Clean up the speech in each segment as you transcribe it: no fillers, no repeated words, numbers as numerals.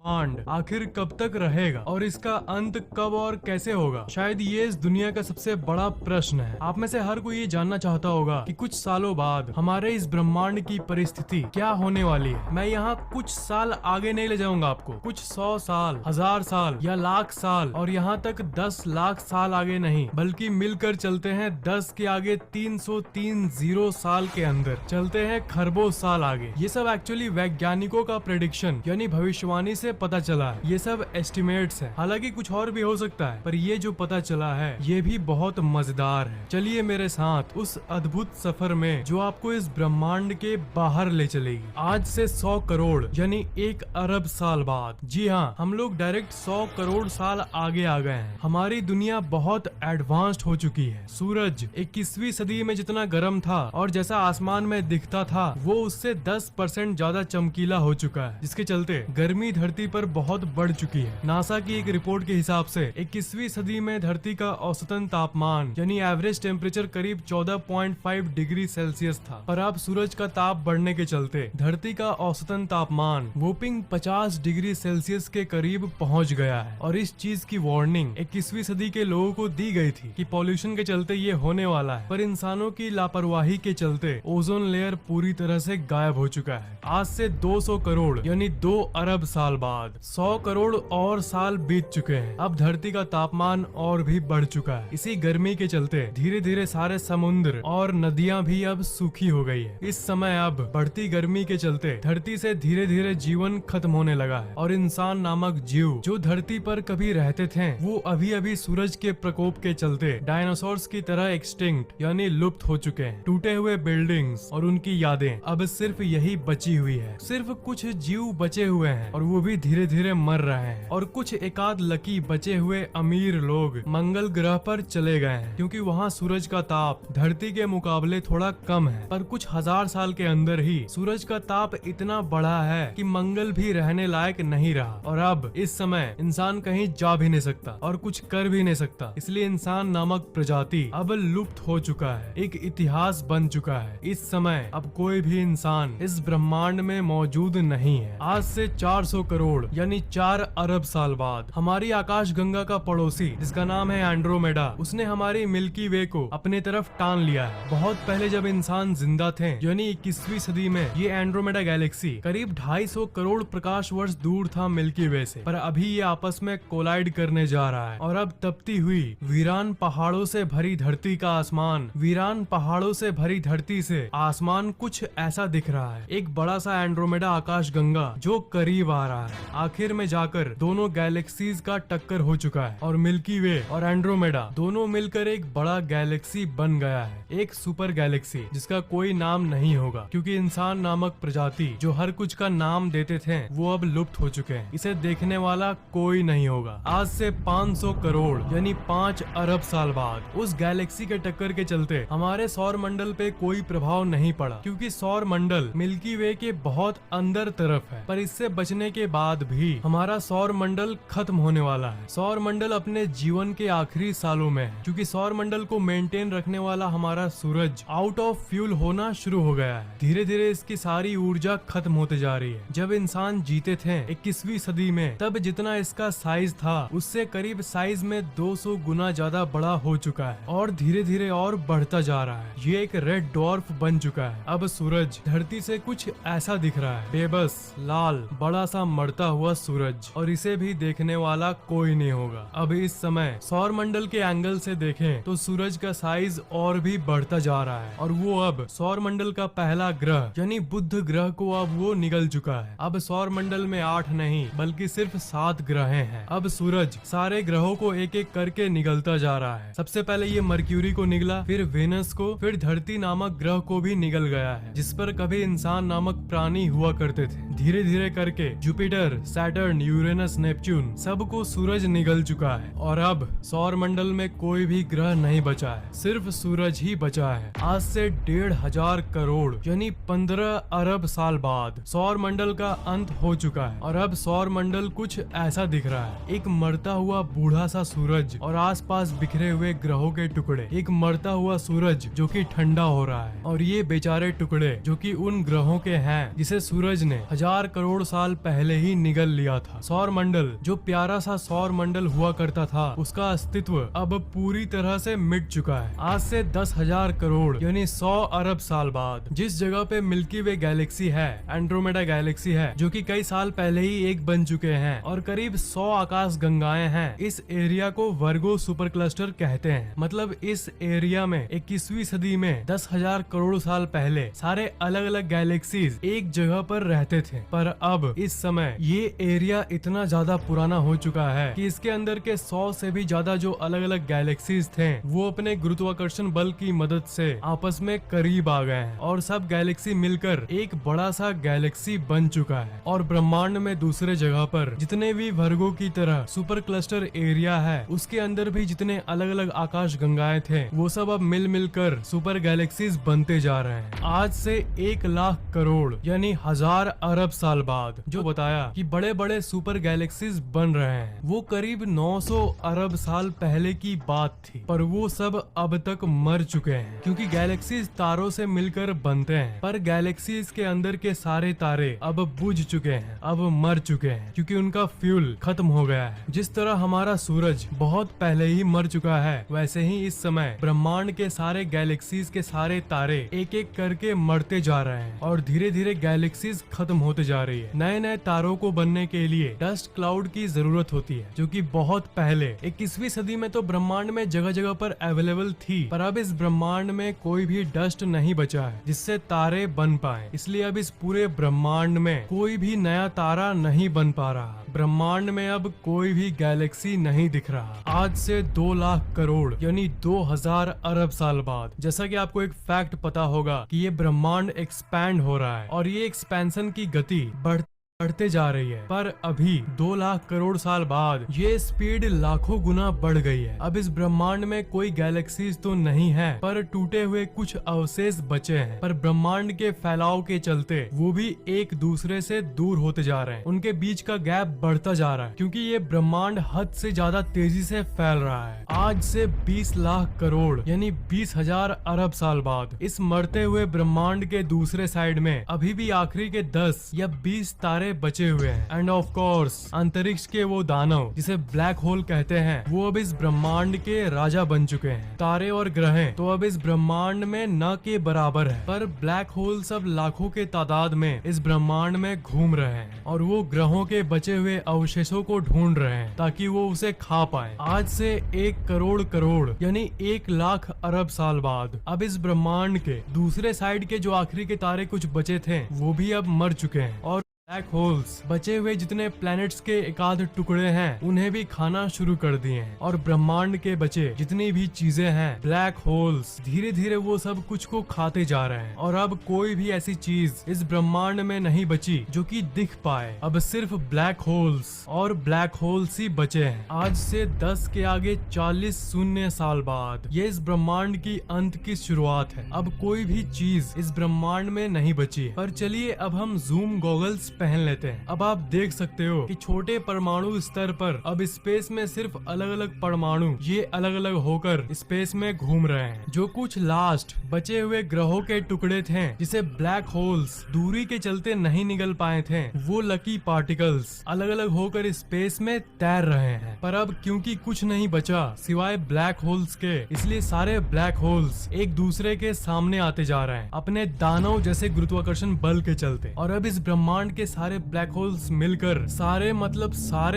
ब्रह्मांड आखिर कब तक रहेगा और इसका अंत कब और कैसे होगा? शायद ये इस दुनिया का सबसे बड़ा प्रश्न है। आप में से हर कोई ये जानना चाहता होगा कि कुछ सालों बाद हमारे इस ब्रह्मांड की परिस्थिति क्या होने वाली है। मैं यहाँ कुछ साल आगे नहीं ले जाऊंगा आपको, कुछ 100 साल, 1000 साल या लाख साल और यहाँ तक 10 लाख साल आगे नहीं, बल्कि मिलकर चलते हैं 10 के आगे 330 साल के अंदर, चलते हैं खरबों साल आगे। ये सब एक्चुअली वैज्ञानिकों का प्रेडिक्शन यानी भविष्यवाणी से पता चला है। ये सब एस्टिमेट्स है, हालांकि कुछ और भी हो सकता है, पर ये जो पता चला है ये भी बहुत मजेदार है। चलिए मेरे साथ उस अद्भुत सफर में जो आपको इस ब्रह्मांड के बाहर ले चलेगी। आज से 100 करोड़ यानी 1 अरब साल बाद, जी हाँ, हम लोग डायरेक्ट 100 करोड़ साल आगे आ गए हैं। हमारी दुनिया बहुत एडवांस्ड हो चुकी है। सूरज 21वीं सदी में जितना गर्म था और जैसा आसमान में दिखता था वो उससे 10% ज्यादा चमकीला हो चुका है, जिसके चलते गर्मी धरती पर बहुत बढ़ चुकी है। नासा की एक रिपोर्ट के हिसाब से 21वीं सदी में धरती का औसतन तापमान यानी एवरेज टेम्परेचर करीब 14.5 डिग्री सेल्सियस था, पर अब सूरज का ताप बढ़ने के चलते धरती का औसतन तापमान वोपिंग 50 डिग्री सेल्सियस के करीब पहुंच गया है। और इस चीज की वार्निंग 21वीं सदी के लोगों को दी गई थी कि पॉल्यूशन के चलते ये होने वाला है, पर इंसानों की लापरवाही के चलते ओजोन लेयर पूरी तरह से गायब हो चुका है। आज से 200 करोड़ यानी 2 अरब साल बाद 100 करोड़ और साल बीत चुके हैं। अब धरती का तापमान और भी बढ़ चुका है। इसी गर्मी के चलते धीरे धीरे सारे समुद्र और नदियां भी अब सूखी हो गई है। इस समय अब बढ़ती गर्मी के चलते धरती से धीरे धीरे जीवन खत्म होने लगा है और इंसान नामक जीव जो धरती पर कभी रहते थे वो अभी अभी सूरज के प्रकोप के चलते डायनासोर्स की तरह एक्सटिंक्ट यानी लुप्त हो चुके हैं। टूटे हुए बिल्डिंग्स और उनकी यादें अब सिर्फ यही बची हुई है। सिर्फ कुछ जीव बचे हुए हैं और वो भी धीरे धीरे मर रहे हैं। और कुछ एकाध लकी बचे हुए अमीर लोग मंगल ग्रह पर चले गए हैं, क्योंकि वहाँ सूरज का ताप धरती के मुकाबले थोड़ा कम है। पर कुछ 1000 साल के अंदर ही सूरज का ताप इतना बढ़ा है कि मंगल भी रहने लायक नहीं रहा। और अब इस समय इंसान कहीं जा भी नहीं सकता और कुछ कर भी नहीं सकता, इसलिए इंसान नामक प्रजाति अब लुप्त हो चुका है, एक इतिहास बन चुका है। इस समय अब कोई भी इंसान इस ब्रह्मांड में मौजूद नहीं है। आज से 400 करोड़ यानी 4 अरब साल बाद हमारी आकाश गंगा का पड़ोसी जिसका नाम है एंड्रोमेडा, उसने हमारी मिल्की वे को अपने तरफ टान लिया है। बहुत पहले जब इंसान जिंदा थे यानी 21वीं सदी में ये एंड्रोमेडा गैलेक्सी करीब 250 करोड़ प्रकाश वर्ष दूर था मिल्की वे से, पर अभी ये आपस में कोलाइड करने जा रहा है। और अब तपती हुई वीरान पहाड़ों से भरी धरती का आसमान, वीरान पहाड़ों से भरी धरती से आसमान कुछ ऐसा दिख रहा है। एक बड़ा सा एंड्रोमेडा आकाश गंगा जो करीब आ रहा है। आखिर में जाकर दोनों गैलेक्सीज का टक्कर हो चुका है और मिल्की वे और एंड्रोमेडा दोनों मिलकर एक बड़ा गैलेक्सी बन गया है, एक सुपर गैलेक्सी जिसका कोई नाम नहीं होगा, क्योंकि इंसान नामक प्रजाति जो हर कुछ का नाम देते थे वो अब लुप्त हो चुके हैं। इसे देखने वाला कोई नहीं होगा। आज से 500 करोड़ यानी 5 अरब साल बाद उस गैलेक्सी के टक्कर के चलते हमारे सौर मंडल पे कोई प्रभाव नहीं पड़ा, क्योंकि सौर मंडल मिल्की वे के बहुत अंदर तरफ है। पर इससे बचने के बाद भी हमारा सौर मंडल खत्म होने वाला है। सौर मंडल अपने जीवन के आखिरी सालों में है, क्योंकि सौर मंडल को मेंटेन रखने वाला हमारा सूरज आउट ऑफ फ्यूल होना शुरू हो गया है। धीरे धीरे इसकी सारी ऊर्जा खत्म होते जा रही है। जब इंसान जीते थे 21वीं सदी में, तब जितना इसका साइज था उससे करीब साइज में 200 गुना ज्यादा बड़ा हो चुका है और धीरे धीरे और बढ़ता जा रहा है। ये एक रेड डॉर्फ बन चुका है। अब सूरज धरती से कुछ ऐसा दिख रहा है, बेबस लाल बड़ा सा मरता हुआ सूरज, और इसे भी देखने वाला कोई नहीं होगा। अब इस समय सौर मंडल के एंगल से देखें तो सूरज का साइज और भी बढ़ता जा रहा है और वो अब सौर मंडल का पहला ग्रह यानी बुध ग्रह को अब वो निगल चुका है। अब सौर मंडल में 8 नहीं बल्कि सिर्फ 7 ग्रह हैं। अब सूरज सारे ग्रहों को एक एक करके निगलता जा रहा है। सबसे पहले ये मर्क्यूरी को निगला, फिर वेनस को, फिर धरती नामक ग्रह को भी निगल गया है, जिस पर कभी इंसान नामक प्राणी हुआ करते थे। धीरे धीरे करके जुपिटर, सैटर्न, यूरेनस, नेपच्यून सबको सूरज निगल चुका है और अब सौर मंडल में कोई भी ग्रह नहीं बचा है, सिर्फ सूरज ही बचा है। आज से 1,500 करोड़ यानी 15 अरब साल बाद सौर मंडल का अंत हो चुका है और अब सौर मंडल कुछ ऐसा दिख रहा है, एक मरता हुआ बूढ़ा सा सूरज और आसपास बिखरे हुए ग्रहों के टुकड़े, एक मरता हुआ सूरज जो कि ठंडा हो रहा है और ये बेचारे टुकड़े जो कि उन ग्रहों के हैं जिसे सूरज ने 1000 करोड़ साल पहले ही ही निगल लिया था। सौर मंडल, जो प्यारा सा सौर मंडल हुआ करता था, उसका अस्तित्व अब पूरी तरह से मिट चुका है। आज से 10,000 करोड़ यानी 100 अरब साल बाद जिस जगह पे मिल्की वे गैलेक्सी है, एंड्रोमेडा गैलेक्सी है, जो कि कई साल पहले ही एक बन चुके हैं, और करीब 100 आकाश गंगाएं हैं, इस एरिया को वर्गो सुपर क्लस्टर कहते हैं। मतलब इस एरिया में 21वीं सदी में 10,000 करोड़ साल पहले सारे अलग अलग गैलेक्सीज एक जगह पर रहते थे। पर अब इस समय ये एरिया इतना ज्यादा पुराना हो चुका है कि इसके अंदर के 100 से भी ज्यादा जो अलग अलग गैलेक्सीज थे वो अपने गुरुत्वाकर्षण बल की मदद से आपस में करीब आ गए हैं, और सब गैलेक्सी मिलकर एक बड़ा सा गैलेक्सी बन चुका है। और ब्रह्मांड में दूसरे जगह पर जितने भी वर्गो की तरह सुपर क्लस्टर एरिया है, उसके अंदर भी जितने अलग अलग आकाश गंगाएं थे, वो सब अब मिल मिलकर सुपर गैलेक्सीज बनते जा रहे हैं। आज से 1 लाख करोड़ यानी 1000 अरब साल बाद जो बताया कि बड़े बड़े सुपर गैलेक्सीज बन रहे हैं, वो करीब 900 अरब साल पहले की बात थी। पर वो सब अब तक मर चुके हैं, क्योंकि गैलेक्सीज तारों से मिलकर बनते हैं, पर गैलेक्सीज के अंदर के सारे तारे अब बुझ चुके हैं, अब मर चुके हैं, क्योंकि उनका फ्यूल खत्म हो गया है। जिस तरह हमारा सूरज बहुत पहले ही मर चुका है, वैसे ही इस समय ब्रह्मांड के सारे गैलेक्सीज के सारे तारे एक एक करके मरते जा रहे हैं, और धीरे धीरे गैलेक्सीज खत्म होते जा रही है। नए नए तारों को बनने के लिए डस्ट क्लाउड की जरूरत होती है, जो कि बहुत पहले 21वीं सदी में तो ब्रह्मांड में जगह जगह पर अवेलेबल थी, पर अब इस ब्रह्मांड में कोई भी डस्ट नहीं बचा है जिससे तारे बन पाए। इसलिए अब इस पूरे ब्रह्मांड में कोई भी नया तारा नहीं बन पा रहा। ब्रह्मांड में अब कोई भी गैलेक्सी नहीं दिख रहा। आज से 2 लाख करोड़ यानी 2000 अरब साल बाद, जैसा कि आपको एक फैक्ट पता होगा कि ये ब्रह्मांड एक्सपैंड हो रहा है, और ये एक्सपेंशन की गति बढ़ते जा रही है। पर अभी 2 लाख करोड़ साल बाद ये स्पीड लाखों गुना बढ़ गई है। अब इस ब्रह्मांड में कोई गैलेक्सीज तो नहीं है, पर टूटे हुए कुछ अवशेष बचे हैं। पर ब्रह्मांड के फैलाव के चलते वो भी एक दूसरे से दूर होते जा रहे हैं, उनके बीच का गैप बढ़ता जा रहा है, क्योंकि ये ब्रह्मांड हद से ज्यादा तेजी से फैल रहा है। आज से 20 लाख करोड़ यानी 20,000 अरब साल बाद इस मरते हुए ब्रह्मांड के दूसरे साइड में अभी भी आखिरी के 10 या 20 तारे बचे हुए हैं। एंड ऑफ कोर्स अंतरिक्ष के वो दानव जिसे ब्लैक होल कहते हैं, वो अब इस ब्रह्मांड के राजा बन चुके हैं। तारे और ग्रह तो अब इस ब्रह्मांड में न के बराबर है, पर ब्लैक होल सब लाखों के तादाद में इस ब्रह्मांड में घूम रहे हैं, और वो ग्रहों के बचे हुए अवशेषों को ढूंढ रहे हैं ताकि वो उसे खा पाए। आज से 1 करोड़ करोड़ यानी 1 लाख अरब साल बाद अब इस ब्रह्मांड के दूसरे साइड के जो आखिरी के तारे कुछ बचे थे, वो भी अब मर चुके हैं, और ब्लैक होल्स बचे हुए जितने प्लैनेट्स के एकाध टुकड़े हैं उन्हें भी खाना शुरू कर दिए हैं, और ब्रह्मांड के बचे जितनी भी चीजें हैं, ब्लैक होल्स धीरे धीरे वो सब कुछ को खाते जा रहे हैं, और अब कोई भी ऐसी चीज इस ब्रह्मांड में नहीं बची जो कि दिख पाए। अब सिर्फ ब्लैक होल्स और ब्लैक होल्स ही बचे हैं। आज से 10 के आगे 40 शून्य साल बाद ये इस ब्रह्मांड की अंत की शुरुआत है। अब कोई भी चीज इस ब्रह्मांड में नहीं बची है। पर चलिए अब हम जूम गॉगल्स पहन लेते हैं। अब आप देख सकते हो कि छोटे परमाणु स्तर पर अब स्पेस में सिर्फ अलग अलग परमाणु ये अलग अलग होकर स्पेस में घूम रहे हैं। जो कुछ लास्ट बचे हुए ग्रहों के टुकड़े थे जिसे ब्लैक होल्स दूरी के चलते नहीं निकल पाए थे, वो लकी पार्टिकल्स अलग अलग होकर स्पेस में तैर रहे हैं। पर अब क्योंकि कुछ नहीं बचा सिवाय ब्लैक होल्स के, इसलिए सारे ब्लैक होल्स एक दूसरे के सामने आते जा रहे हैं अपने दानव जैसे गुरुत्वाकर्षण बल के चलते। और अब इस ब्रह्मांड के सारे ब्लैक होल्स मिलकर सारे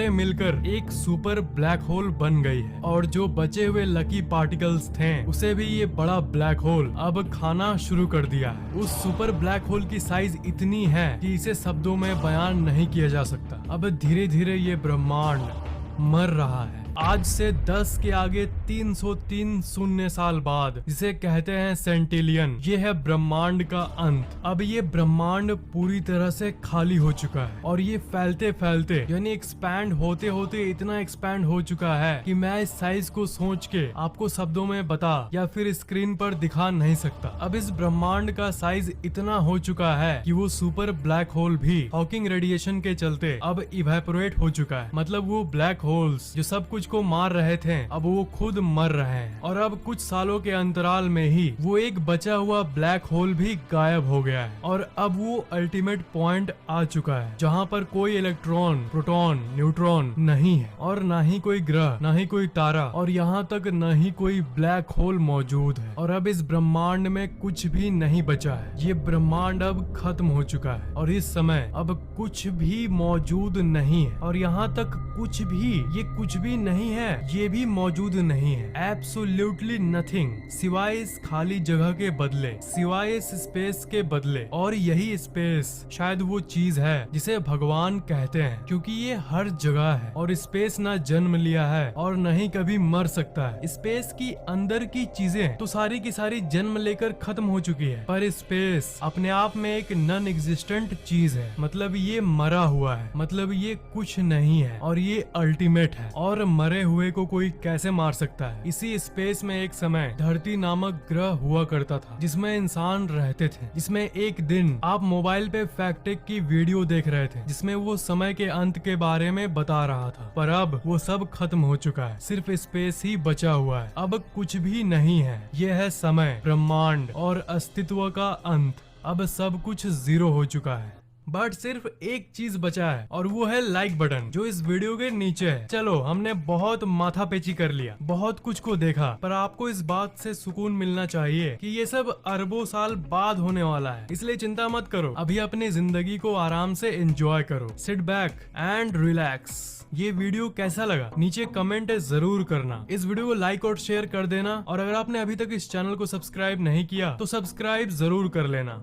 मिलकर एक सुपर ब्लैक होल बन गई है, और जो बचे हुए लकी पार्टिकल्स थे उसे भी ये बड़ा ब्लैक होल अब खाना शुरू कर दिया है। उस सुपर ब्लैक होल की साइज इतनी है कि इसे शब्दों में बयान नहीं किया जा सकता। अब धीरे धीरे ये ब्रह्मांड मर रहा है। आज से 10 के आगे 303 शून्य साल बाद, जिसे कहते हैं सेंटिलियन, ये है ब्रह्मांड का अंत। अब ये ब्रह्मांड पूरी तरह से खाली हो चुका है, और ये फैलते फैलते यानी एक्सपैंड होते होते इतना एक्सपैंड हो चुका है कि मैं इस साइज को सोच के आपको शब्दों में बता या फिर स्क्रीन पर दिखा नहीं सकता। अब इस ब्रह्मांड का साइज इतना हो चुका है कि वो सुपर ब्लैक होल भी हॉकिंग रेडिएशन के चलते अब इवेपोरेट हो चुका है। मतलब वो ब्लैक होल्स जो सब कुछ सूरज को मार रहे थे अब वो खुद मर रहे हैं, और अब कुछ सालों के अंतराल में ही वो एक बचा हुआ ब्लैक होल भी गायब हो गया है। और अब वो अल्टीमेट पॉइंट आ चुका है जहाँ पर कोई इलेक्ट्रॉन, प्रोटॉन, न्यूट्रॉन नहीं है, और ना ही कोई ग्रह, ना ही कोई तारा, और यहाँ तक न ही कोई ब्लैक होल मौजूद है। और अब इस ब्रह्मांड में कुछ भी नहीं बचा है। ये ब्रह्मांड अब खत्म हो चुका है और इस समय अब कुछ भी मौजूद नहीं है। और यहाँ तक कुछ भी, ये कुछ भी नहीं है, ये भी मौजूद नहीं है। एब्सोल्युटली नथिंग, सिवाय इस खाली जगह के बदले, सिवाय इस स्पेस के बदले। और यही स्पेस शायद वो चीज है जिसे भगवान कहते हैं, क्योंकि ये हर जगह है और स्पेस ना जन्म लिया है और न ही कभी मर सकता है। स्पेस की अंदर की चीजें तो सारी की सारी जन्म लेकर खत्म हो चुकी है, पर स्पेस अपने आप में एक नॉन एग्जिस्टेंट चीज है। मतलब ये मरा हुआ है, मतलब ये कुछ नहीं है और ये अल्टीमेट है। और मरे हुए को कोई कैसे मार सकता है। इसी स्पेस में एक समय धरती नामक ग्रह हुआ करता था जिसमें इंसान रहते थे, जिसमें एक दिन आप मोबाइल पे फैक्टेक की वीडियो देख रहे थे जिसमें वो समय के अंत के बारे में बता रहा था। पर अब वो सब खत्म हो चुका है, सिर्फ स्पेस ही बचा हुआ है। अब कुछ भी नहीं है। यह है समय, ब्रह्मांड और अस्तित्व का अंत। अब सब कुछ जीरो हो चुका है, बट सिर्फ एक चीज बचा है और वो है लाइक बटन जो इस वीडियो के नीचे है। चलो, हमने बहुत माथापेची कर लिया, बहुत कुछ को देखा, पर आपको इस बात से सुकून मिलना चाहिए कि ये सब अरबों साल बाद होने वाला है। इसलिए चिंता मत करो, अभी अपनी जिंदगी को आराम से एंजॉय करो। Sit back and relax. ये वीडियो कैसा लगा नीचे कमेंट जरूर करना। इस वीडियो को लाइक और शेयर कर देना, और अगर आपने अभी तक इस चैनल को सब्सक्राइब नहीं किया तो सब्सक्राइब जरूर कर लेना।